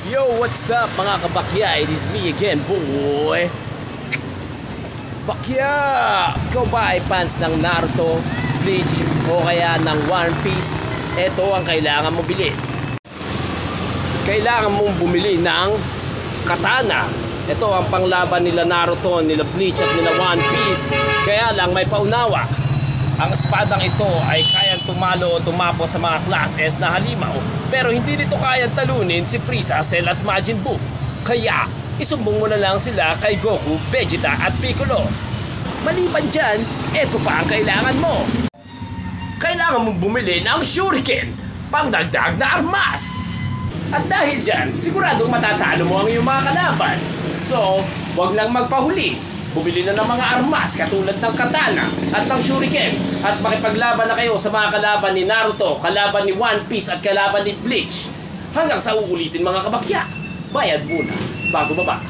Yo, what's up mga kabakya? It is me again, boy. Bakya! Ikaw ba ay fans ng Naruto, Bleach, o kaya ng One Piece? Ito ang kailangan mo bilhin. Kailangan mong bumili ng katana. Ito ang panglaban nila Naruto, nila Bleach at nila One Piece. Kaya lang may paunawa. Ang espadang ito ay kayang tumalo o tumapo sa mga Class S na halimaw, pero hindi nito kayang talunin si Frieza, Cell at Majin Buu. Kaya isumbong mo na lang sila kay Goku, Vegeta at Piccolo. Maliban dyan, eto pa ang kailangan mo. Kailangan mong bumili ng Shuriken, pangdagdag na armas. At dahil dyan, siguradong matatalo mo ang iyong mga kalaban. So, wag lang magpahuli. Bumili na ng mga armas katulad ng katana at ng shuriken at makipaglaban na kayo sa mga kalaban ni Naruto, kalaban ni One Piece at kalaban ni Bleach. Hanggang sa uulitin mga kabakya, bayad muna bago baba.